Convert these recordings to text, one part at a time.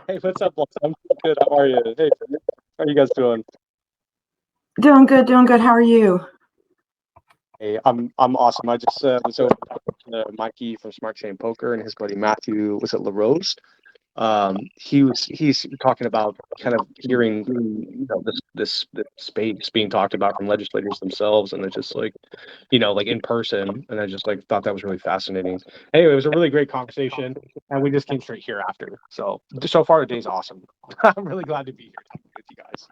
Hey, what's up, boss? I'm good. How are you? Hey, how are you guys doing? Doing good, doing good. How are you? Hey, I'm awesome. I just was over talking to Mikey from Smart Chain Poker and his buddy Matthew was at LaRose. He's talking about kind of hearing this space being talked about from legislators themselves, and it's just like like in person, and I just like thought that was really fascinating. Anyway, it was a really great conversation, and we just came straight here after. So far the day's awesome. I'm really glad to be here talking with you guys.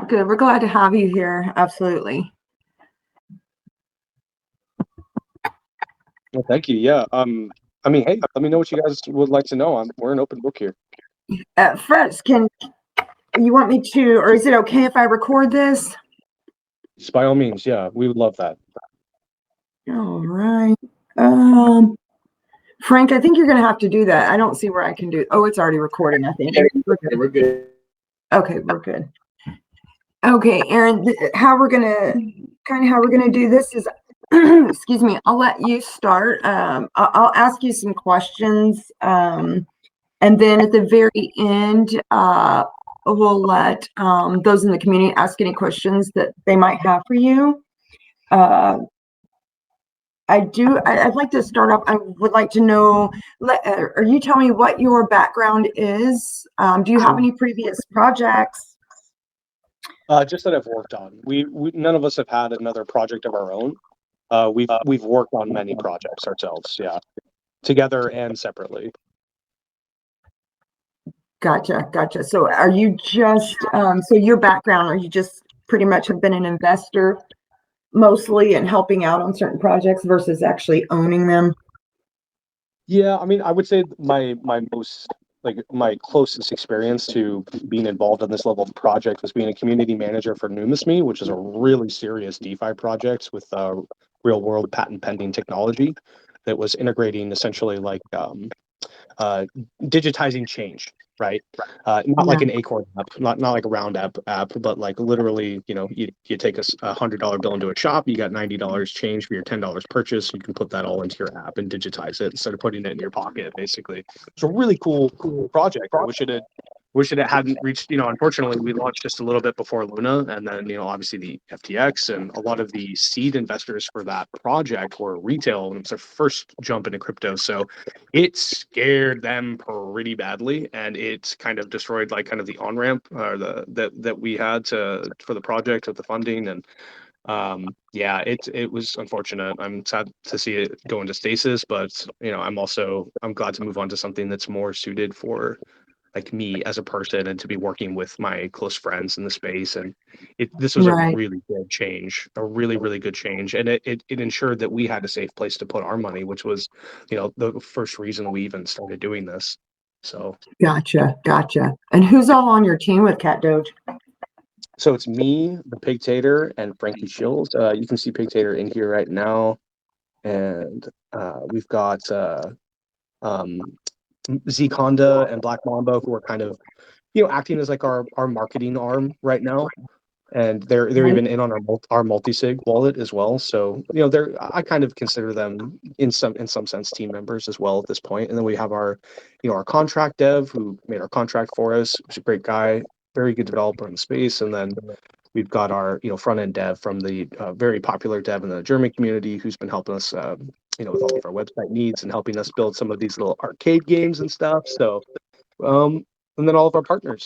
Good. We're glad to have you here. Absolutely. Well, thank you. Yeah. I mean, hey, let me know what you guys would like to know. We're an open book here. First, can you want me to, or is it okay if I record this? Just by all means, yeah, we would love that. All right. Um, Frank, I think you're going to have to do that. I don't see where I can do. Oh, it's already recording. I think we're good. We're good. Okay, we're good. Okay, Aaron, how we're gonna do this is, excuse me. I'll let you start. I'll ask you some questions. And then at the very end, we'll let those in the community ask any questions that they might have for you. Uh, I'd like to start off. I would like to know, or you tell me what your background is. Do you have any previous projects? Just that I've worked on. We none of us have had another project of our own. We've worked on many projects ourselves, yeah, together and separately. Gotcha, gotcha. So are you just, so your background, are you just pretty much have been an investor mostly and helping out on certain projects versus actually owning them? Yeah, I mean, I would say my most like my closest experience to being involved in this level of project was being a community manager for NumisMe, which is a really serious DeFi project with real world patent pending technology that was integrating essentially like uh, digitizing change, right? Not like Yeah, an Acorn app, not like a Round app, but like literally, you take $100 bill into a shop, you got $90 change for your $10 purchase. You can put that all into your app and digitize it instead of putting it in your pocket. Basically, it's a really cool project. I wish it hadn't reached. Unfortunately, we launched just a little bit before Luna, and then obviously the FTX and a lot of the seed investors for that project were retail, and it was their first jump into crypto. So it scared them pretty badly, and it kind of destroyed like kind of the on ramp that we had to for the project with the funding. And yeah, it was unfortunate. I'm sad to see it go into stasis, but I'm glad to move on to something that's more suited for like me as a person and to be working with my close friends in the space. And this was a right. really good change, a really, really good change. And it ensured that we had a safe place to put our money, which was, the first reason we even started doing this. So, Gotcha, gotcha. And who's all on your team with Cat Doge? so it's me, the Pig Tater, and Frankie Shills. You can see Pig Tater in here right now. And we've got um, Zconda and Black Mamba, who are kind of acting as like our marketing arm right now, and they're Right. even in on our multi-sig wallet as well. So they're I kind of consider them in some sense team members as well at this point. And then we have our contract dev who made our contract for us. He's a great guy, very good developer in the space. And then we've got our front end dev from the very popular dev in the German community who's been helping us with all of our website needs and helping us build some of these little arcade games and stuff. So and then all of our partners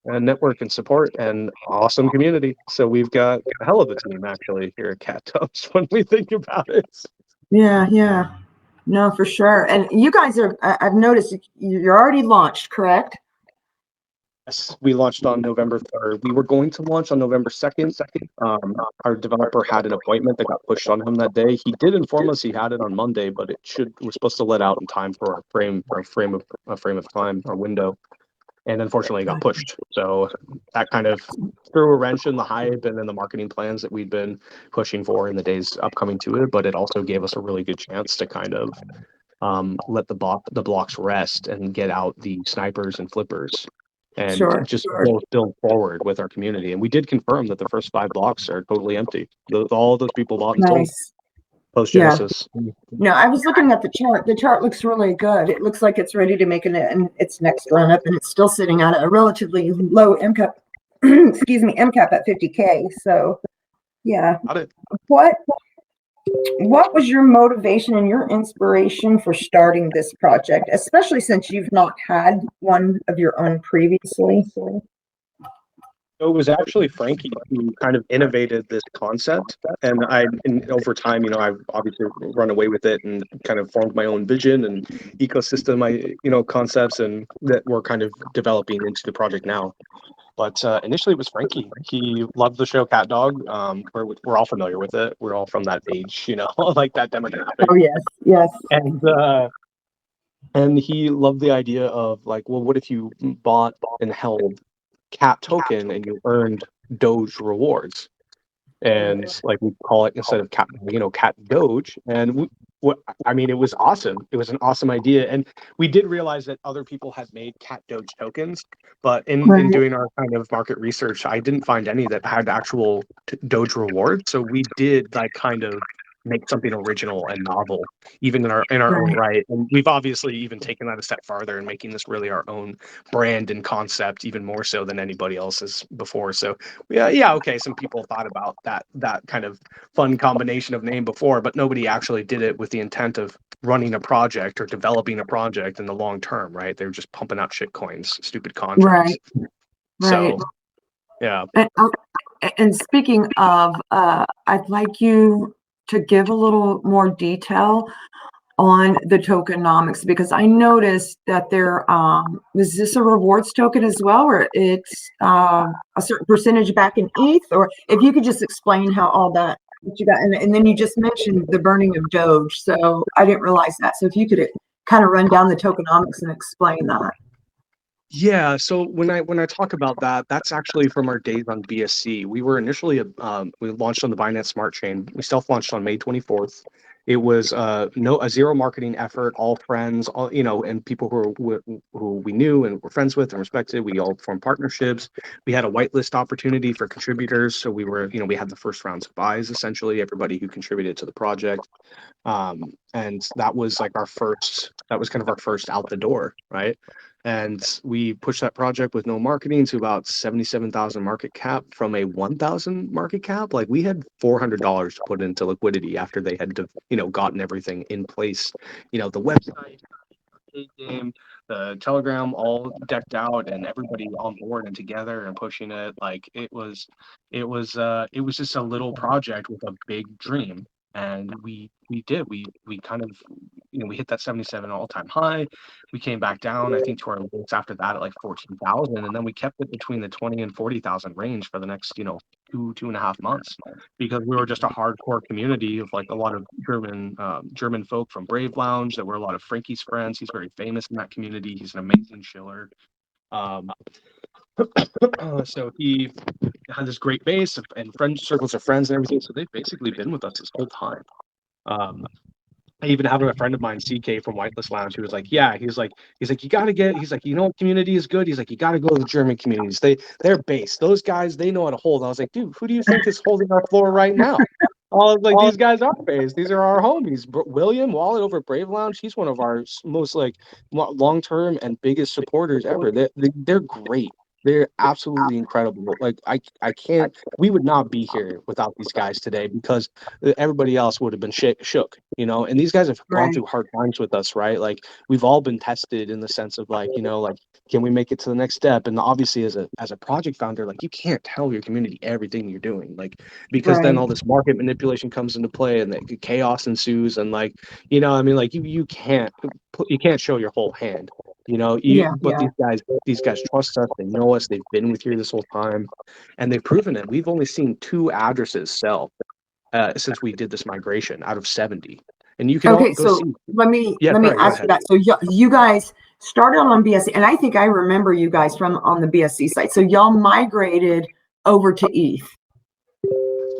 and network and support and awesome community. So we've got a hell of a team actually here at Cat Tubs when we think about it. Yeah, yeah. No, for sure. And you guys are, I've noticed you're already launched, correct? Yes, we launched on November 3rd. We were going to launch on November 2nd. Our developer had an appointment that got pushed on him that day. He did inform us he had it on Monday, but we're supposed to let out in time for our frame of time, our window. And unfortunately it got pushed. So that kind of threw a wrench in the hype and then the marketing plans that we'd been pushing for in the days upcoming to it. But it also gave us a really good chance to kind of let the blocks rest and get out the snipers and flippers and Sure, just sure. build forward with our community. And we did confirm that the first 5 blocks are totally empty. All those people bought and sold. Nice. post Yeah. Genesis. No, I was looking at the chart. The chart looks really good. It looks like it's ready to make its next run up, and it's still sitting at a relatively low MCAP. Excuse me, MCAP at 50K. So, yeah. Got it. What was your motivation and your inspiration for starting this project, especially since you've not had one of your own previously? So it was actually Frankie who kind of innovated this concept, and over time, I've obviously run away with it and kind of formed my own vision and ecosystem, concepts, and that we're kind of developing into the project now. But initially, it was Frankie. He loved the show Cat Dog. We're all familiar with it. We're all from that age, like that demographic. Oh, yes, yes. And he loved the idea of like, well, what if you bought and held cat token and you earned Doge rewards? And like we call it, instead of cat, cat Doge. And it was awesome. It was an awesome idea. And we did realize that other people had made cat Doge tokens, but in doing our kind of market research, I didn't find any that had actual Doge rewards. So we did like kind of make something original and novel, even in our own right. And we've obviously even taken that a step farther and making this really our own brand and concept, even more so than anybody else's before. So okay, some people thought about that kind of fun combination of name before, but nobody actually did it with the intent of running a project or developing a project in the long term, right? They were just pumping out shit coins, stupid contracts. Right. So yeah. And speaking of, I'd like you to give a little more detail on the tokenomics, because I noticed that there was this a rewards token as well, or it's a certain percentage back in ETH, or if you could just explain how all that what you got, and then you just mentioned the burning of Doge, so I didn't realize that. So if you could kind of run down the tokenomics and explain that. Yeah, so when I talk about that, that's actually from our days on BSC. We were initially we launched on the Binance Smart Chain. We self-launched on May 24th. It was a zero marketing effort, all friends, all and people who we knew and were friends with and respected. We all formed partnerships. We had a whitelist opportunity for contributors, so we were we had the first rounds of buys, essentially everybody who contributed to the project. And that was like that was kind of our first out the door, right? And we pushed that project with no marketing to about 77,000 market cap from a 1,000 market cap. Like we had $400 to put into liquidity after they had, gotten everything in place. The website, game, the Telegram, all decked out, and everybody on board and together and pushing it. Like it was just a little project with a big dream. And we kind of we hit that 77 all-time high. We came back down, I think, to our lowest after that at like 14,000, and then we kept it between the 20 and 40,000 range for the next 2.5 months, because we were just a hardcore community of like a lot of German folk from Brave Lounge that were a lot of Frankie's friends. He's very famous in that community. He's an amazing chiller. So he had this great base and friend circles of friends and everything. So they've basically been with us this whole time. I even have a friend of mine, CK from Whitelist Lounge, who was like, yeah, he's like, you gotta get, he's like, what community is good? He's like, you gotta go to the German communities. They're base. Those guys, they know how to hold. I was like, dude, who do you think is holding our floor right now? I was like, these guys are base. These are our homies. William Wallet over at Brave Lounge, he's one of our most like long-term and biggest supporters ever. They're great. They're absolutely incredible. Like I can't. We would not be here without these guys today, because everybody else would have been shook. And these guys have gone through hard times with us, right? Like we've all been tested in the sense of like, like, can we make it to the next step? And obviously as a project founder, like you can't tell your community everything you're doing, like, because then all this market manipulation comes into play and the chaos ensues. And like, like you can't show your whole hand. But these guys trust us. They know us. They've been with you this whole time, and they've proven it. We've only seen 2 addresses sell since we did this migration out of 70. And you can see. Let me ask you that. So you guys started on BSC, and I think I remember you guys from on the BSC site. So y'all migrated over to ETH.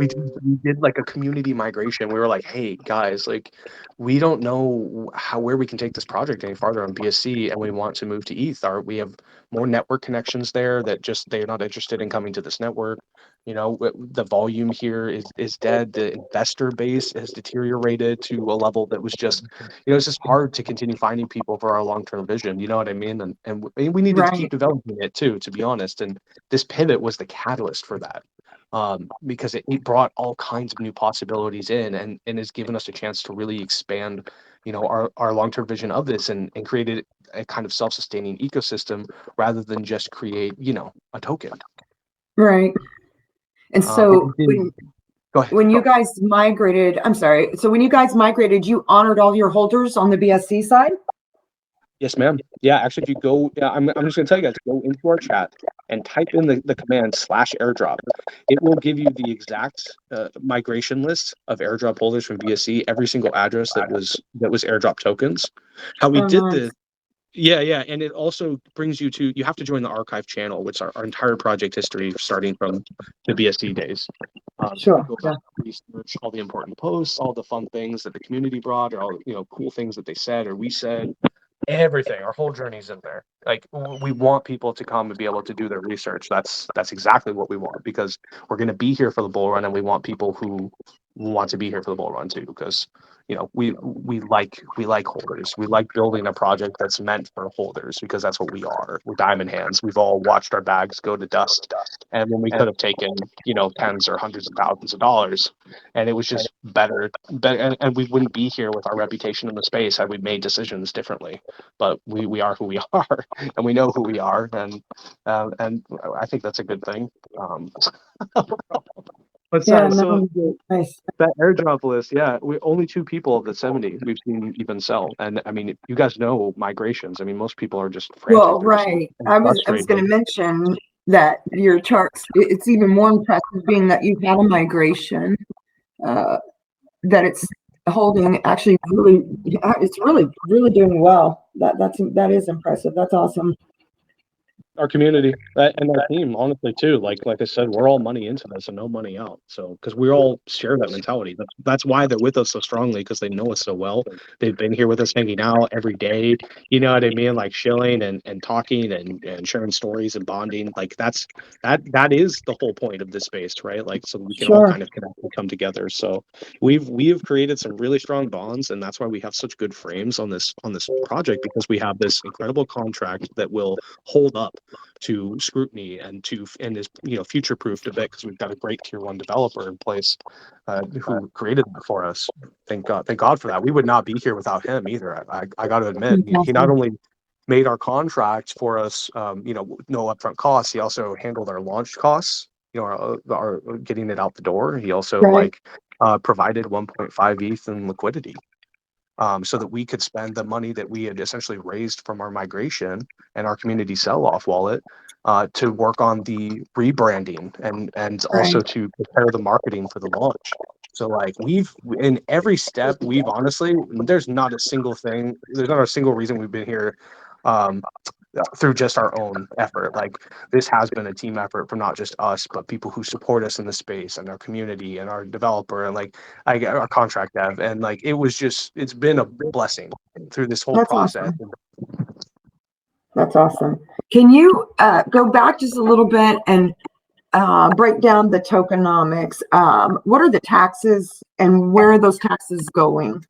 we did like a community migration. We were like, hey guys, like we don't know where we can take this project any farther on BSC, and we want to move to ETH. We have more network connections there that just they're not interested in coming to this network. The volume here is dead. The investor base has deteriorated to a level that was just, it's just hard to continue finding people for our long-term vision. You know what I mean? And we needed to keep Right. developing it too, to be honest. And this pivot was the catalyst for that, because it brought all kinds of new possibilities in, and has given us a chance to really expand, our long-term vision of this, and created a kind of self-sustaining ecosystem rather than just create, a token. Right. And so Go ahead. when you guys migrated, I'm sorry. So when you guys migrated, you honored all your holders on the BSC side? Yes, ma'am. Yeah, actually, if you go, yeah, I'm just going to tell you guys, go into our chat and type in the command /airdrop. It will give you the exact migration list of airdrop holders from BSC, every single address that was airdrop tokens. How we Oh, did nice. this. Yeah. And it also brings you have to join the archive channel, which our entire project history starting from the BSC days. So we Sure. go Yeah. back and research all the important posts, all the fun things that the community brought, or all, cool things that they said or we said. Everything, our whole journey's in there. Like we want people to come and be able to do their research. That's exactly what we want, because we're going to be here for the bull run, and we want people who want to be here for the bull run too, because we like holders. We like building a project that's meant for holders, because that's what we are. We're diamond hands. We've all watched our bags go to dust, and when we could have taken tens or hundreds of thousands of dollars, and it was just better, and we wouldn't be here with our reputation in the space had we made decisions differently. But we are who we are, and we know who we are, and I think that's a good thing. But Yeah. so No, nice. that airdrop list, yeah, we only 2 people of the 70 we've seen even sell. And I mean, you guys know migrations. I mean, most people are just frantic. Well, They're just right. I was going frustrated. to mention that your charts, it's even more impressive being that you've had a migration, uh, that it's holding actually really, it's really doing well. That is impressive. That's awesome. Our community and our team, honestly, too. Like I said, we're all money into this and no money out. So because we all share that mentality. That's why they're with us so strongly, because they know us so well. They've been here with us, hanging out every day. You know what I mean? Like chilling and talking and sharing stories and bonding. Like that is the whole point of this space, right? Like so we can all Sure. kind of connect and come together. So we have created some really strong bonds, and that's why we have such good frames on this project, because we have this incredible contract that will hold up to scrutiny and is future proofed a bit, because we've got a great tier 1 developer in place, who created that for us. Thank God for that. We would not be here without him either. I got to admit, he not Awesome. only made our contract for us, no upfront costs. He also handled our launch costs, our getting it out the door. He also Right. provided 1.5 ETH in liquidity, so that we could spend the money that we had essentially raised from our migration and our community sell-off wallet, to work on the rebranding and also Right. to prepare the marketing for the launch. So we've in every step, we've honestly, there's not a single reason we've been here, um, through just our own effort. Like this has been a team effort from not just us, but people who support us in the space and our community and our developer and our contract dev. And it's been a blessing through this whole That's process. awesome. That's awesome. Can you go back just a little bit and break down the tokenomics? What are the taxes and where are those taxes going?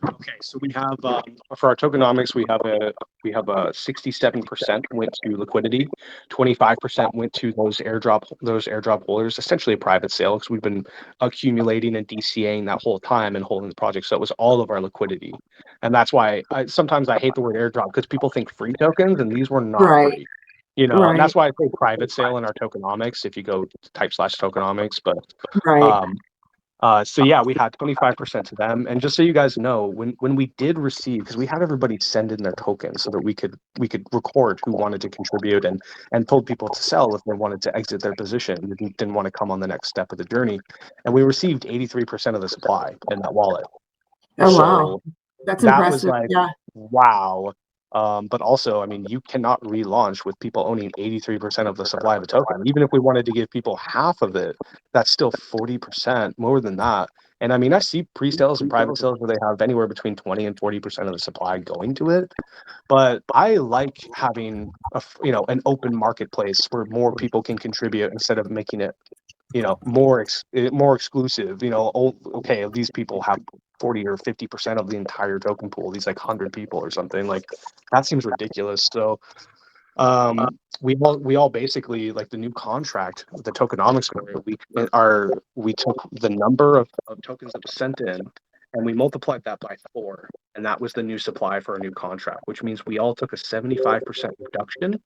Okay, so we have, for our tokenomics, we have a 67% went to liquidity, 25% went to those airdrop holders, essentially a private sale, because we've been accumulating and DCAing that whole time and holding the project. So it was all of our liquidity, and that's why sometimes I hate the word airdrop, because people think free tokens, and these were not Right. free. And Right. that's why I say private sale in our tokenomics. If you go type /tokenomics, but Right. um, so yeah, we had 25% to them. And just so you guys know, when we did receive, because we had everybody send in their tokens so that we could record who wanted to contribute, and told people to sell if they wanted to exit their position, didn't want to come on the next step of the journey. And we received 83% of the supply in that wallet. Oh, wow. So That's that was impressive. Yeah. wow. But also, I mean, you cannot relaunch with people owning 83% of the supply of a token. Even if we wanted to give people half of it, that's still 40%, more than that. And I mean, I see pre-sales and private sales where they have anywhere between 20 and 40% of the supply going to it. But I like having an open marketplace where more people can contribute instead of making it more exclusive. Okay, these people have 40 or 50% of the entire token pool, these like 100 people or something. Like, that seems ridiculous. So we all basically, like, the new contract, the tokenomics for it, we took the number of tokens that was sent in, and we multiplied that by 4, and that was the new supply for a new contract, which means we all took a 75% reduction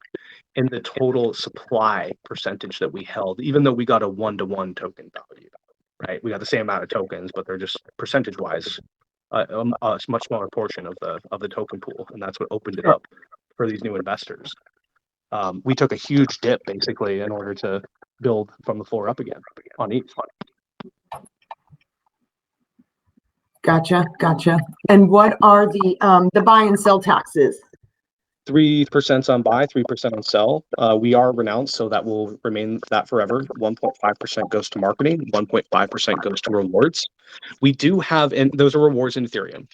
in the total supply percentage that we held, even though we got a 1-to-1 token value, right? We got the same amount of tokens, but they're just percentage wise a much smaller portion of the token pool, and that's what opened it up for these new investors. We took a huge dip basically in order to build from the floor up again on each. Gotcha. And what are the buy and sell taxes? 3% on buy, 3% on sell. We are renounced, so that will remain that forever. 1.5% goes to marketing, 1.5% goes to rewards. We do have, and those are rewards in Ethereum.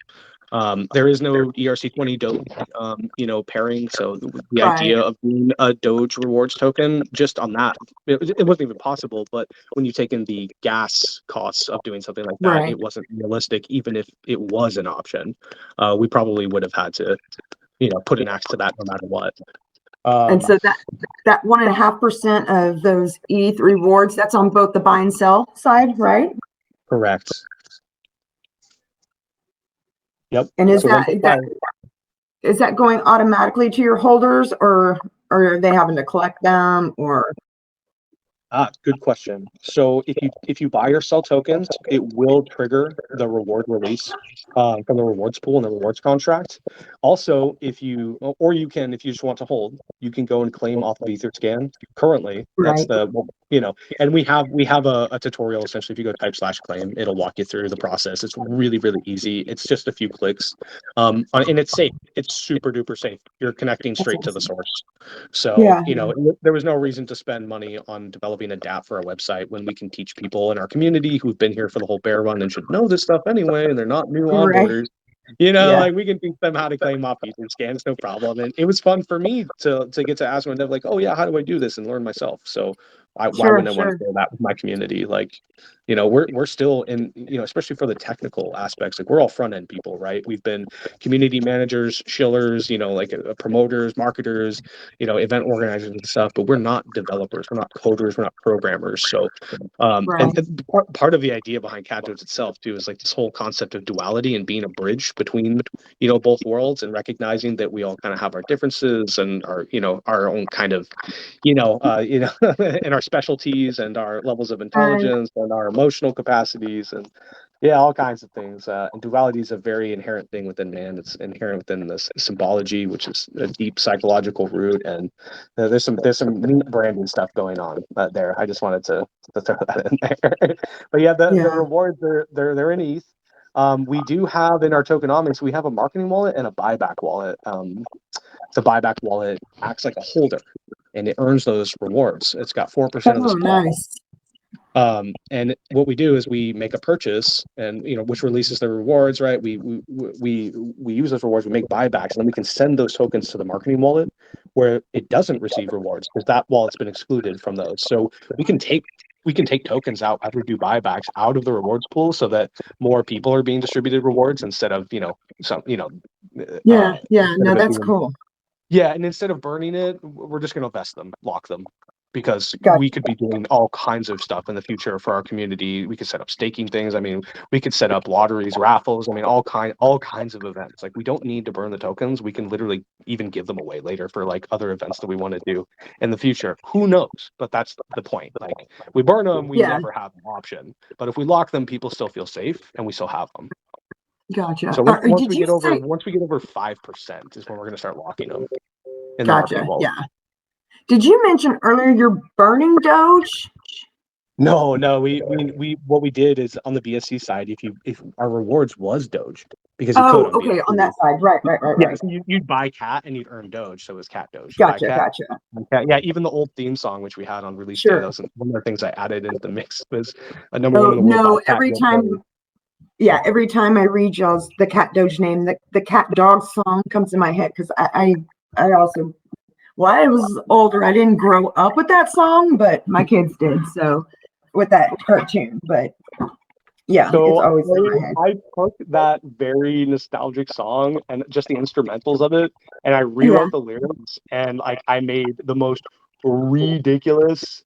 There is no ERC20 Doge, pairing. So the idea of being a Doge rewards token, just on that, it wasn't even possible. But when you take in the gas costs of doing something like that, it wasn't realistic. Even if it was an option, we probably would have had to, put an axe to that no matter what. And so that 1.5% of those ETH rewards, that's on both the buy and sell side, right? Correct. Yep. And is that going automatically to your holders, or are they having to collect them, or? Good question. So if you buy or sell tokens, it will trigger the reward release from the rewards pool and the rewards contract. Also, if you just want to hold, you can go and claim off of Etherscan. Currently, that's and we have a tutorial. Essentially, if you go type/claim, it'll walk you through the process. It's really, really easy. It's just a few clicks, and it's safe. It's super duper safe. You're connecting straight to the source. So there was no reason to spend money on developing a DApp for our website when we can teach people in our community who've been here for the whole bear run and should know this stuff anyway, and they're not new onboarders. Like, we can teach them how to claim off Etherscan. It's no problem. And it was fun for me to get to ask them, like, oh yeah, how do I do this, and learn myself. So why wouldn't I want to share that with my community? Like, we're still in, especially for the technical aspects, like, we're all front end people, right? We've been community managers, shillers, promoters, marketers, event organizers and stuff, but we're not developers, we're not coders, we're not programmers. So and part of the idea behind CatDoge itself too is like this whole concept of duality and being a bridge between both worlds, and recognizing that we all kind of have our differences and our own kind of and our specialties and our levels of intelligence and our emotional capacities and all kinds of things. And duality is a very inherent thing within man. It's inherent within this symbology, which is a deep psychological root. And there's some neat branding stuff going on there. I just wanted to throw that in there. But the rewards, they're in ETH. We do have in our tokenomics, we have a marketing wallet and a buyback wallet. The buyback wallet acts like a holder, and it earns those rewards. It's got 4% of the supply. Nice. And what we do is we make a purchase, and which releases the rewards, right? We use those rewards, we make buybacks, and then we can send those tokens to the marketing wallet where it doesn't receive rewards because that wallet's been excluded from those. So we can take tokens out as we do buybacks out of the rewards pool, so that more people are being distributed rewards instead of that's cool. Yeah, and instead of burning it, we're just going to vest them, lock them, because we could be doing all kinds of stuff in the future for our community. We could set up staking things. I mean, we could set up lotteries, raffles. I mean, all kinds of events. Like, we don't need to burn the tokens. We can literally even give them away later for like other events that we want to do in the future. Who knows? But that's the point. Like, we burn them, we never have an option. But if we lock them, people still feel safe, and we still have them. Gotcha. So once we get over 5% is when we're going to start locking them. Gotcha. Yeah. Did you mention earlier you're burning Doge? No, we what we did is on the BSC side, if our rewards was Doge, because you could Oh, on okay, on BSC. that side. Right. Yeah, so you'd buy cat and you'd earn Doge, so it was cat Doge. Buy Gotcha, cat. gotcha. Cat. Yeah, even the old theme song which we had on release day, that Sure. was one of the things I added into the mix was a number one Oh in the world buy no, cat every get time Doge. yeah, every time I read y'all's the cat doge name, the cat dog song comes in my head because I also well, I was older. I didn't grow up with that song, but my kids did. So with that cartoon, but yeah, it's So always in my head. I took that very nostalgic song and just the instrumentals of it, and I Yeah. rewrote the lyrics, and like I made the most ridiculous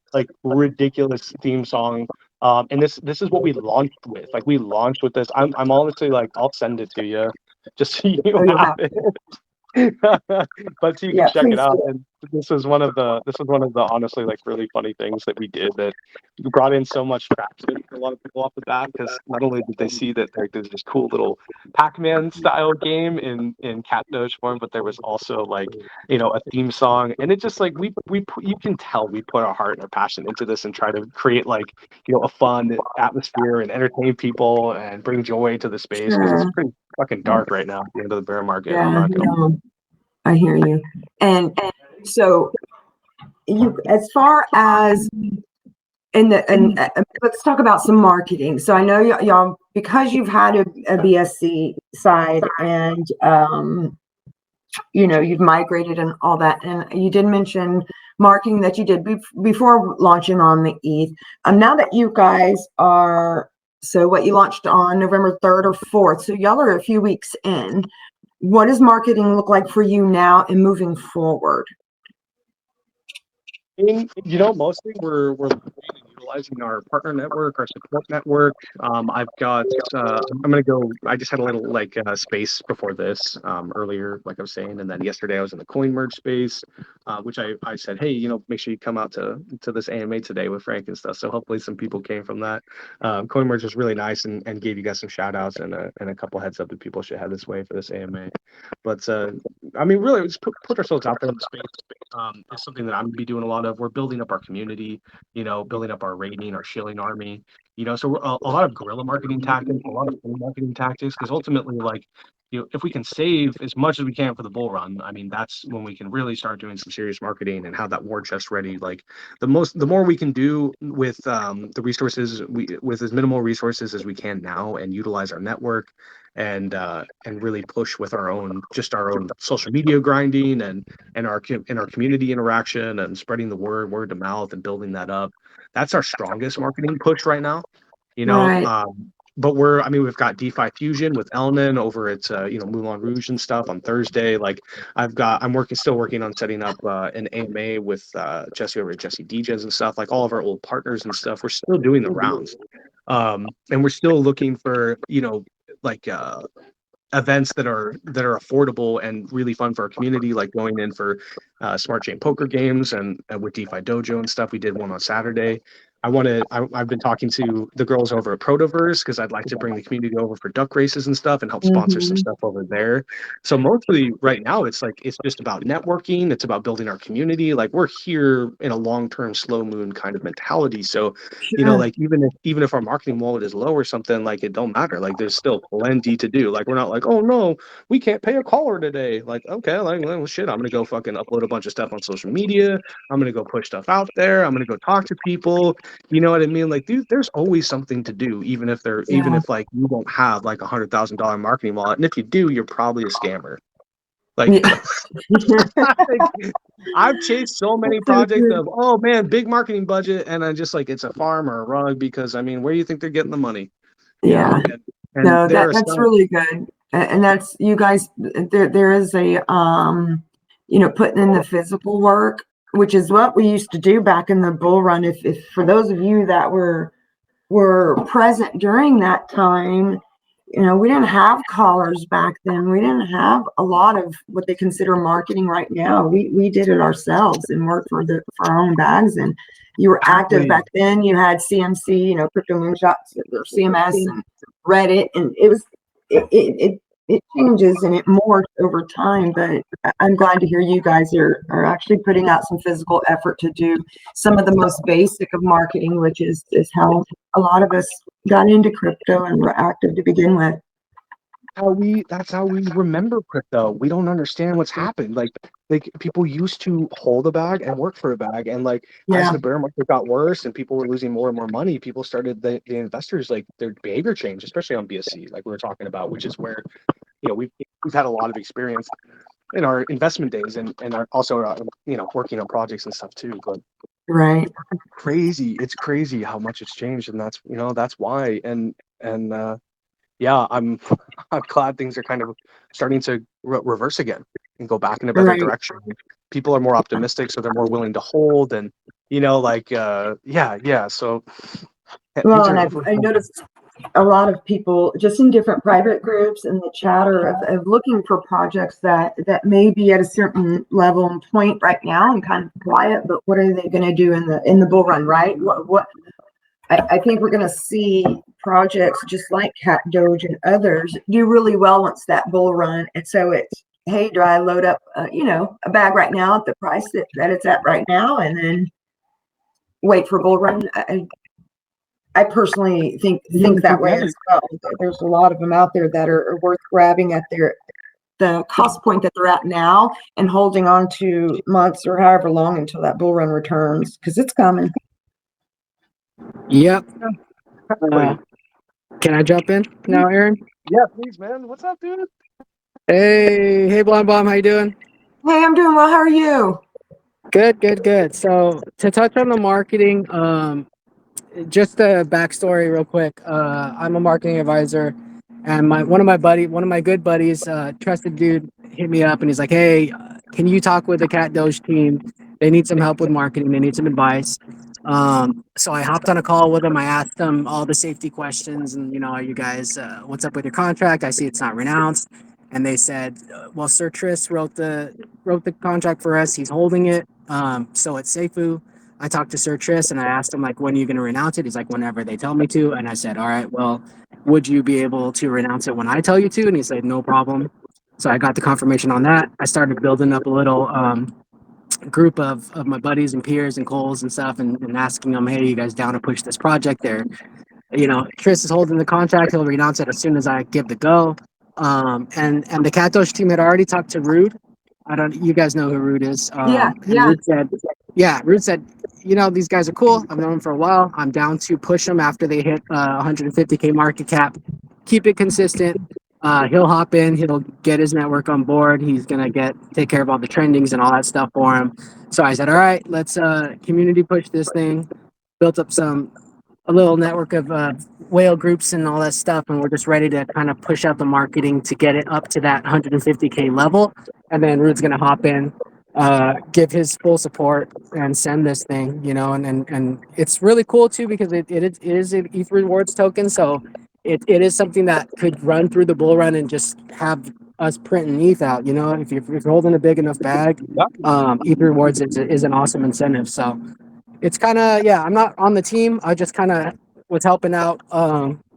theme song. And this is what we launched with. Like we launched with this. I'm honestly like I'll send it to you, just so you Oh, you'll have have it. to. But so you can Yeah, check it please out. do. And this was one of the honestly like really funny things that we did that brought in so much traction for a lot of people off the bat, because not only did they see that there's this cool little Pac-Man style game in Cat Doge form, but there was also like a theme song, and it just like you can tell we put our heart and our passion into this and try to create like a fun atmosphere and entertain people and bring joy to the space, because it's Sure. pretty fucking dark right now at the end of the bear market. I'm Yeah, not gonna. no, I hear you. And so you, as far as let's talk about some marketing. So I know y'all because you've had a BSC side and you've migrated and all that, and you did mention marketing that you did before launching on the ETH. Now that you guys are so what you launched on November 3rd or 4th, so y'all are a few weeks in. What does marketing look like for you now and moving forward? Mostly we're utilizing our partner network, our support network. I've got. I'm gonna go. I just had a little like space before this earlier, like I was saying, and then yesterday I was in the coin merge space, which I said, hey, make sure you come out to this AMA today with Frank and stuff. So hopefully some people came from that. Coin merge was really nice and gave you guys some shout outs and a couple heads up that people should head this way for this AMA. But I mean, really, just put ourselves out there in the space. Is something that I'm gonna be doing a lot of. We're building up our community, building up our rating, our shilling army, so a lot of guerrilla marketing tactics, a lot of full marketing tactics, because ultimately, like, if we can save as much as we can for the bull run, I mean, that's when we can really start doing some serious marketing and have that war chest ready. Like the more we can do with the resources, with as minimal resources as we can now, and utilize our network and really push with our own social media grinding and our community interaction and spreading the word to mouth and building that up. That's our strongest marketing push right now. You know, Right. but we've got DeFi Fusion with Elnan over at Moulin Rouge and stuff on Thursday. Like still working on setting up an AMA with Jesse over at Jesse DJs and stuff. Like all of our old partners and stuff. We're still doing the rounds, and we're still looking for like events that are affordable and really fun for our community, like going in for smart chain poker games and with DeFi Dojo and stuff. We did one on Saturday. I've been talking to the girls over at Protoverse because I'd like to bring the community over for duck races and stuff and help sponsor some Mhm. stuff over there. So mostly right now it's just about networking. It's about building our community. Like we're here in a long-term slow moon kind of mentality. So Sure. like even if our marketing wallet is low or something, like it don't matter. Like there's still plenty to do. Like we're not like, oh no, we can't pay a caller today. Like, okay, like well, shit, I'm gonna go fucking upload a bunch of stuff on social media. I'm gonna go push stuff out there. I'm gonna go talk to people. You know what I mean? Like, dude, there's always something to do, even Yeah. if like you don't have like $100,000 marketing wallet, and if you do, you're probably a scammer. Like, Yeah. like, I've chased so many That's so projects true. of, oh man, big marketing budget, and I'm just like, it's a farm or a rug, because I mean, where do you think they're getting the money? Yeah. And No, there are that's some. really good. And that's you guys there is a putting in the physical work, which is what we used to do back in the bull run. If for those of you that were present during that time, we didn't have callers back then. We didn't have a lot of what they consider marketing right now. We did it ourselves and worked for our own bags. And you were active Exactly. back then. You had CMC, Crypto Moonshots or CMS and Reddit, and it was it changes and it morphs over time, but I'm glad to hear you guys are actually putting out some physical effort to do some of the most basic of marketing, which is how a lot of us got into crypto and were active to begin with. That's how we remember crypto. We don't understand what's happened. Like people used to hold a bag and work for a bag, and like as Yeah, the bear market got worse and people were losing more and more money, people started the investors, like their behavior changed, especially on BSC, like we were talking about, which is where we've had a lot of experience in our investment days and our, also working on projects and stuff too. But right, it's crazy how much it's changed, and that's why. And yeah, I'm I'm glad things are kind of starting to reverse again and go back in a better right. direction. People are more optimistic, so they're more willing to hold, and yeah. So yeah, Well, things and are. I noticed a lot of people just in different private groups in the chatter of looking for projects that may be at a certain level and point right now and kind of quiet, but what are they going to do in the bull run, right? What I think we're going to see projects just like Cat Doge and others do really well once that bull run. And so it's, hey, do I load up, a bag right now at the price that it's at right now, and then wait for bull run? I personally think that way as well. There's a lot of them out there that are worth grabbing at the cost point that they're at now and holding on to months or however long until that bull run returns, because it's coming. Yep. Wait, Can I jump in now, Aaron? yeah, please, man. What's up, dude? Hey, Blonde Bomb, how you doing? Hey, I'm doing well. How are you? Good. So to touch on the marketing, just a backstory real quick. I'm a marketing advisor, and one of my good buddies, trusted dude, hit me up and he's like, "Hey, can you talk with the Cat Doge team? They need some help with marketing. They need some advice." So I hopped on a call with him. I asked them all the safety questions, and are you guys, what's up with your contract? I see it's not renounced, and they said, "Well, Sir Tris wrote the contract for us. He's holding it. So it's Seifu." I talked to Sir Tris and I asked him, like, when are you going to renounce it? He's like, whenever they tell me to. And I said, all right, well, would you be able to renounce it when I tell you to? And he said, no problem. So I got the confirmation on that. I started building up a little group of my buddies and peers and Coles and stuff, and asking them, hey, you guys down to push this project there? Tris is holding the contract. He'll renounce it as soon as I give the go. And the Katosh team had already talked to Rude. You guys know who Rude is. Yeah, And yeah. Rude said, these guys are cool. I've known them for a while. I'm down to push them after they hit 150K market cap. Keep it consistent. He'll hop in. He'll get his network on board. He's gonna take care of all the trendings and all that stuff for him. So I said, all right, let's community push this thing. Built up a little network of whale groups and all that stuff, and we're just ready to kind of push out the marketing to get it up to that 150K level. And then Rude's gonna hop in, give his full support and send this thing, and it's really cool too because it is an ETH rewards token, so it is something that could run through the bull run and just have us printing ETH out. If you're holding a big enough bag, ETH rewards is an awesome incentive. So it's kind of, yeah, I'm not on the team. I just kind of was helping out,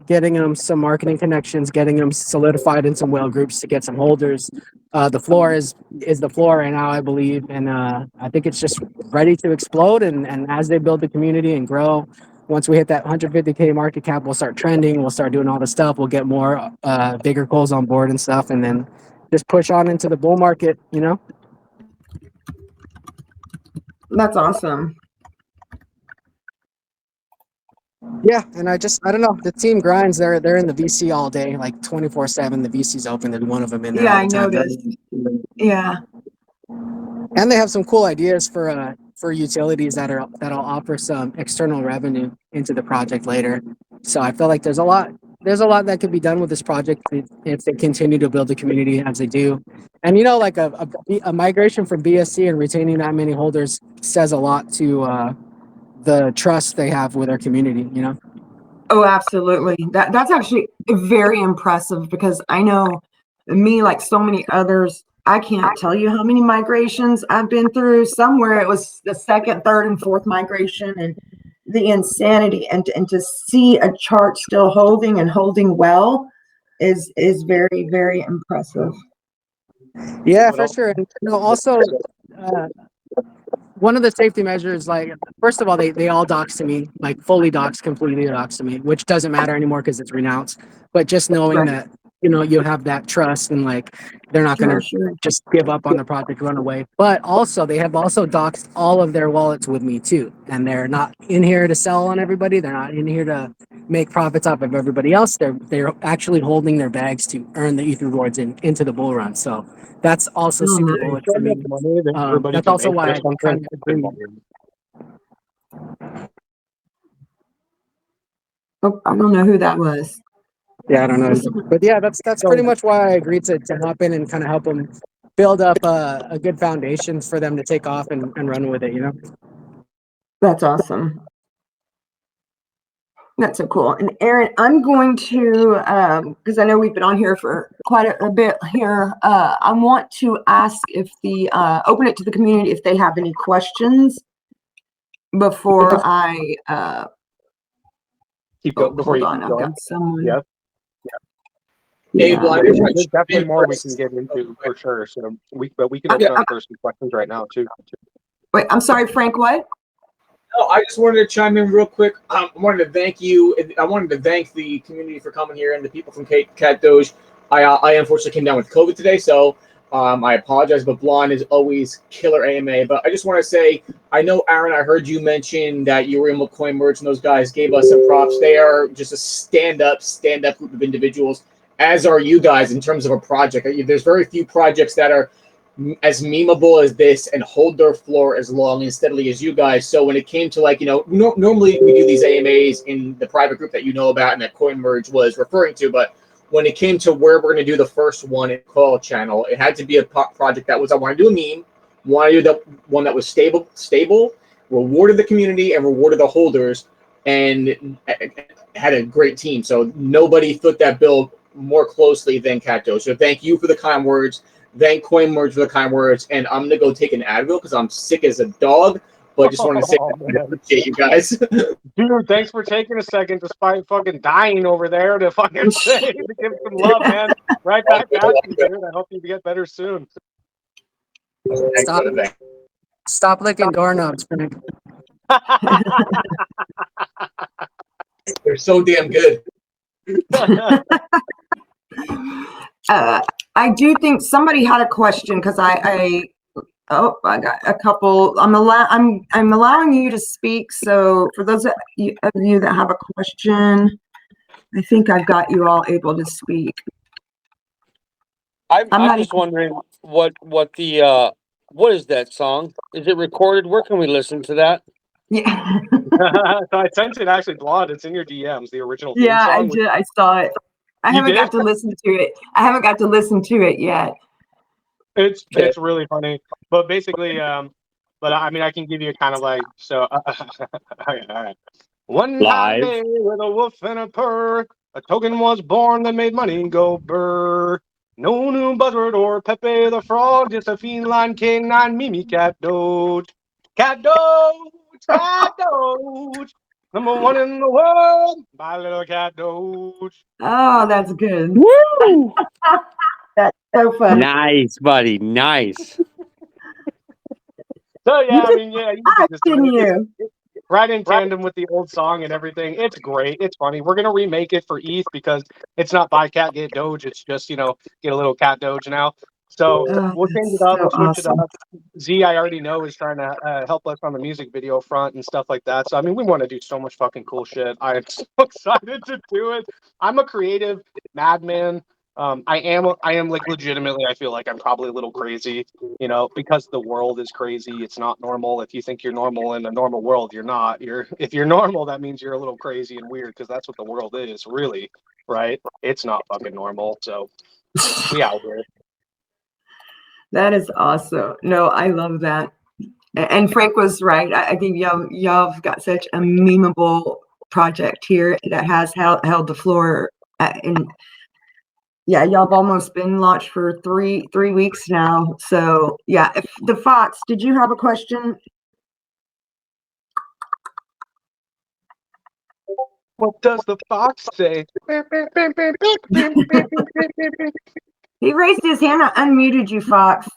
getting them some marketing connections, getting them solidified in some whale groups to get some holders. The floor is the floor right now, I believe, and I think it's just ready to explode. And as they build the community and grow, once we hit that 150K market cap, we'll start trending. We'll start doing all the stuff. We'll get more bigger calls on board and stuff, and then just push on into the bull market. That's awesome. Yeah, and I don't know. The team grinds. They're in the VC all day, like 24/7. The VC's open. There's one of them in there Yeah, all I the time. noticed. Yeah. And they have some cool ideas for utilities that'll offer some external revenue into the project later. So I feel like there's a lot that could be done with this project if they continue to build the community as they do. And like a migration from BSC and retaining that many holders says a lot to the trust they have with their community. Oh, absolutely. That's actually very impressive because I know me, like so many others, I can't tell you how many migrations I've been through. Somewhere it was the second, third, and fourth migration, and the insanity, and to see a chart still holding and holding well is very, very impressive. Yeah, What for else? sure. And also, uh, one of the safety measures, like first of all, they all dox to me, like fully dox, completely dox to me, which doesn't matter anymore because it's renounced. But just knowing Right. that you have that trust and like they're not Sure, gonna sure. just give up on the project, run away. But also they have also doxed all of their wallets with me too, and they're not in here to sell on everybody. They're not in here to make profits off of everybody else. They're actually holding their bags to earn the ETH rewards into the bull run. So that's also Oh, super nice. bullish for me. Money that everybody That's can also make why or I something. kind of agree. Oh, I don't know who that was. Yeah, I don't know, but yeah, that's pretty much why I agreed to hop in and kind of help them build up a good foundation for them to take off and run with it. That's awesome. That's so cool. And Aaron, I'm going to, because I know we've been on here for quite a bit here. I want to ask if open it to the community if they have any questions before I, Keep going before hold you on. keep I've going. got someone. Yeah. Hey, Yeah. Blind, There's definitely more we can get into for sure. So but we can open up for some questions right now too. Wait, I'm sorry, Frank, what? No, I just wanted to chime in real quick. I wanted to thank you. I wanted to thank the community for coming here and the people from Cat Doge. I unfortunately came down with COVID today, so I apologize. But Blonde is always killer AMA. But I just want to say, I know, Aaron, I heard you mention that you were in McCoy Merch, and those guys gave us some props. They are just a stand-up group of individuals, as are you guys in terms of a project. There's very few projects that are as memeable as this and hold their floor as long and steadily as you guys. So when it came to normally we do these AMAs in the private group that you know about and that Coin Merge was referring to, but when it came to where we're going to do the first one in Call Channel, it had to be a project that was, I want to do a meme, want to do the one that was stable, rewarded the community and rewarded the holders, and had a great team. So nobody fit that bill more closely than Cato. So thank you for the kind words. Thank Coin Merge for the kind words, and I'm gonna go take an Advil because I'm sick as a dog. But just want to say I appreciate you guys. Dude, thanks for taking a second despite fucking dying over there to fucking say to give some love, man. Right back at you, dude. I hope you get better soon. Stop licking doorknobs, Frank. They're so damn good. I do think somebody had a question because I got a couple. I'm allowing you to speak. So for those of you that have a question, I think I've got you all able to speak. I'm just wondering what is that song? Is it recorded? Where can we listen to that? Yeah. So I sent it actually, Blonde. It's in your DMs, the original theme Yeah, song. I saw it. I haven't got to listen to it. I haven't got to listen to it yet. It's really funny, but basically, but I mean, I can give you kind of like so. All right. One hot day with a wolf and a purr, a token was born that made money go brr. No new buzzword or Pepe the Frog, just a feline canine Mimi Cat Doge. Cat Doge, Cat Doge, number one in the world, my little Cat Doge. Oh, that's good. Woo! That's so funny. Nice, buddy. Nice. So yeah, I mean, yeah, you can just you. right in tandem with the old song and everything. It's great. It's funny. We're gonna remake it for ETH because it's not buy cat get Doge. It's just get a little cat Doge now. So we'll change it up. So We'll switch it awesome. up. Z, I already know, is trying to help us on the music video front and stuff like that. So I mean, we want to do so much fucking cool shit. I am so excited to do it. I'm a creative madman. I am like legitimately. I feel like I'm probably a little crazy, because the world is crazy. It's not normal. If you think you're normal in a normal world, you're not. If you're normal, that means you're a little crazy and weird because that's what the world is, really, right? It's not fucking normal. So we out here. That is awesome. No, I love that. And Frank was right. I think y'all have got such a memeable project here that has held the floor. And yeah, y'all have almost been launched for three weeks now. So yeah, if the Fox, did you have a question? What does the fox say? He raised his hand. I unmuted you, Fox.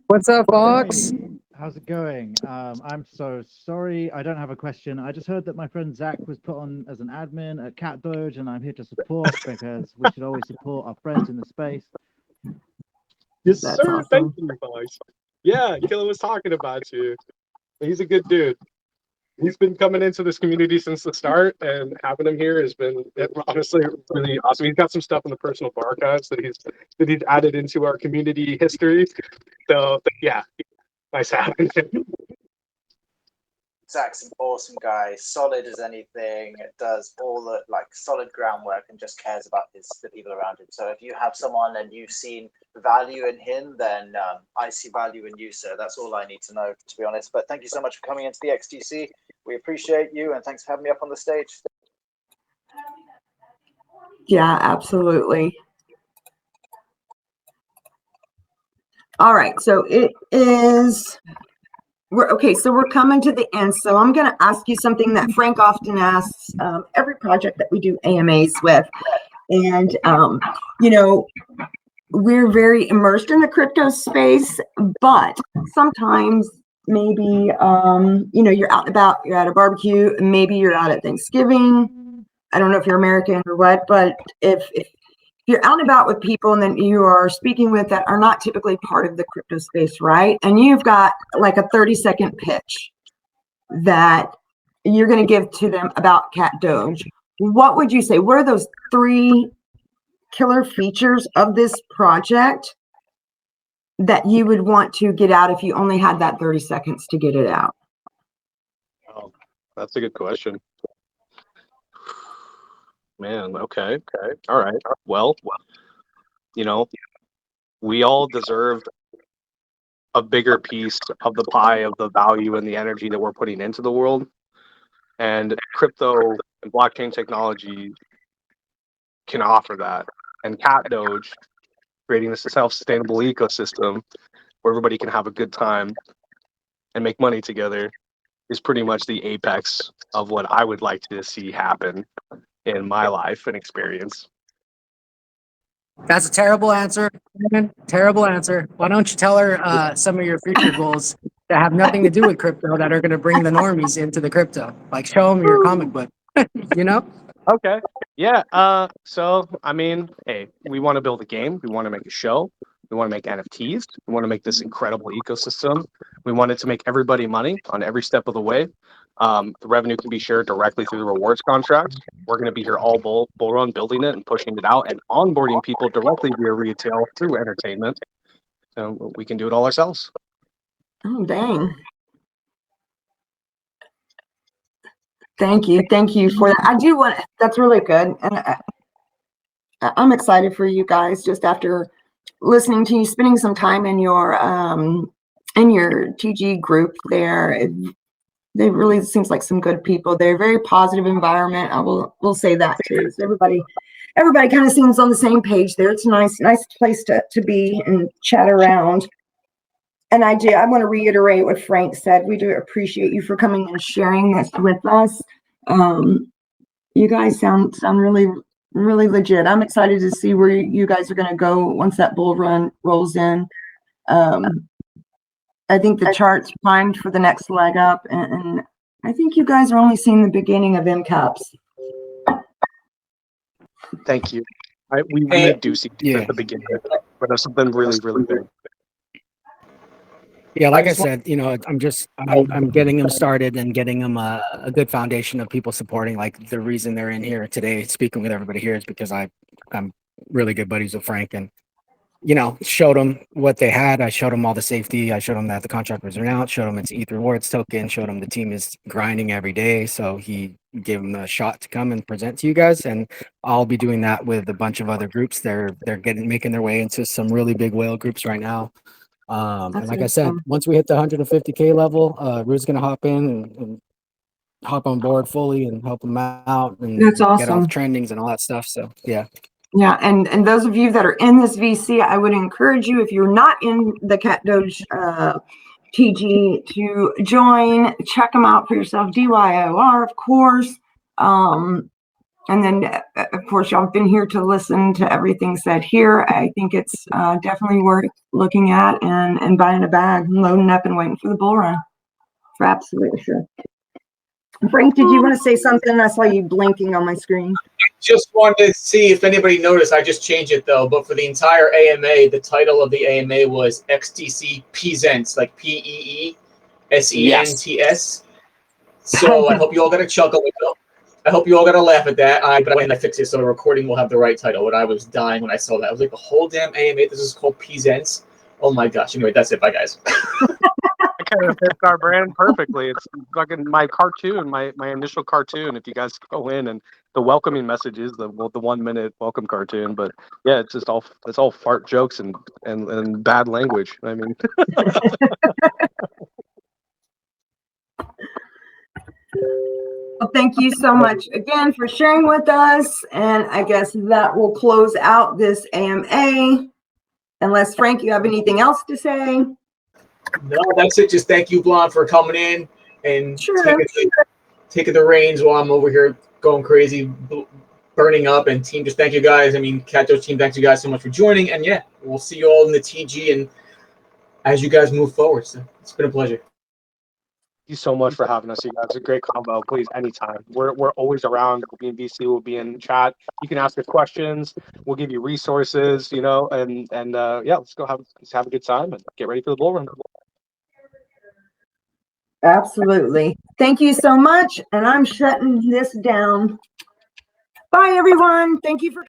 What's up, Fox? Hey, how's it going? I'm so sorry. I don't have a question. I just heard that my friend Zach was put on as an admin at Cat Doge, and I'm here to support because we should always support our friends in the space. Yes, That's sir. awesome. Thank you, Fox. Yeah, Killer was talking about you. He's a good dude. He's been coming into this community since the start, and having him here has been honestly really awesome. He's got some stuff in the personal archives that he's added into our community history. So yeah, nice having him. Zach's an awesome guy, solid as anything, does all the solid groundwork and just cares about the people around him. So if you have someone and you've seen value in him, then I see value in you, sir. That's all I need to know, to be honest. But thank you so much for coming into the XTC. We appreciate you, and thanks for having me up on the stage. Yeah, absolutely. All right, so it is. So we're coming to the end. So I'm going to ask you something that Frank often asks every project that we do AMAs with. And, we're very immersed in the crypto space, but sometimes maybe, you're out and about, you're at a barbecue, maybe you're out at Thanksgiving. I don't know if you're American or what, but if you're out and about with people and then you are speaking with that are not typically part of the crypto space, right? And you've got like a 30-second pitch that you're going to give to them about Cat Doge. What would you say? What are those 3 killer features of this project that you would want to get out if you only had that 30 seconds to get it out? Oh, that's a good question. Man, okay. All right. Well, we all deserve a bigger piece of the pie of the value and the energy that we're putting into the world. And crypto and blockchain technology can offer that. And Cat Doge, creating this self-sustainable ecosystem where everybody can have a good time and make money together, is pretty much the apex of what I would like to see happen in my life and experience. That's a terrible answer. Terrible answer. Why don't you tell her some of your future goals that have nothing to do with crypto that are going to bring the normies into the crypto? Like show them your comic book, Okay. Yeah. So, I mean, hey, we want to build a game. We want to make a show. We want to make NFTs. We want to make this incredible ecosystem. We want it to make everybody money on every step of the way. The revenue can be shared directly through the rewards contract. We're going to be here all bull run building it and pushing it out and onboarding people directly via retail through entertainment. So we can do it all ourselves. Oh, dang. Thank you for that. That's really good. And I'm excited for you guys just after listening to you, spending some time in your TG group there. They really seems like some good people. They're a very positive environment. We'll say that too. So everybody kind of seems on the same page there. It's a nice place to be and chat around. And I want to reiterate what Frank said. We do appreciate you for coming and sharing this with us. You guys sound really, really legit. I'm excited to see where you guys are going to go once that bull run rolls in. I think the chart's primed for the next leg up, and I think you guys are only seeing the beginning of MCAPs. Thank you. We really do see at the beginning, but there's something really, really big. Yeah, like I said, I'm getting them started and getting them a good foundation of people supporting. Like the reason they're in here today, speaking with everybody here, is because I'm really good buddies with Frank and, showed them what they had. I showed them all the safety. I showed them that the contract was out, showed them it's ETH rewards token, showed them the team is grinding every day. So he gave them a shot to come and present to you guys. And I'll be doing that with a bunch of other groups. They're making their way into some really big whale groups right now. And like I said, once we hit the 150K level, Rue's going to hop in and hop on board fully and help them out and That's awesome. Get off trendings and all that stuff. So, yeah. Yeah. And those of you that are in this VC, I would encourage you, if you're not in the Cat Doge TG, to join, check them out for yourself. DYOR, of course. And then, of course, y'all have been here to listen to everything said here. I think it's definitely worth looking at and buying a bag, loading up and waiting for the bull run. For absolutely sure. Frank, did you want to say something? I saw you blinking on my screen. Just wanted to see if anybody noticed. I just changed it though, but for the entire AMA, the title of the AMA was XTC Presents, like PEESENTS. So I hope you all got a chuckle. I hope you all got to laugh at that. But when I fix it so the recording will have the right title. But I was dying when I saw that. I was like, the whole damn AMA, this is called Presents. Oh my gosh. Anyway, that's it. Bye, guys. That kind of fits our brand perfectly. It's fucking my cartoon, my initial cartoon. If you guys go in, and the welcoming message is the 1 minute welcome cartoon, but yeah, it's all fart jokes and bad language. I mean, well, thank you so much again for sharing with us. And I guess that will close out this AMA. Unless, Frank, you have anything else to say? No, that's it. Just thank you, Blonde, for coming in and taking the reins while I'm over here going crazy, burning up. And team, just thank you guys. I mean, CatDoge team, thanks you guys so much for joining. And yeah, we'll see you all in the TG and as you guys move forward. So it's been a pleasure. Thank you so much for having us. You guys, a great combo. Please, anytime. We're always around. Me and BC will be in chat. You can ask us questions. We'll give you resources. You know, and yeah, let's have a good time and get ready for the bull run. Absolutely. Thank you so much. And I'm shutting this down. Bye, everyone. Thank you for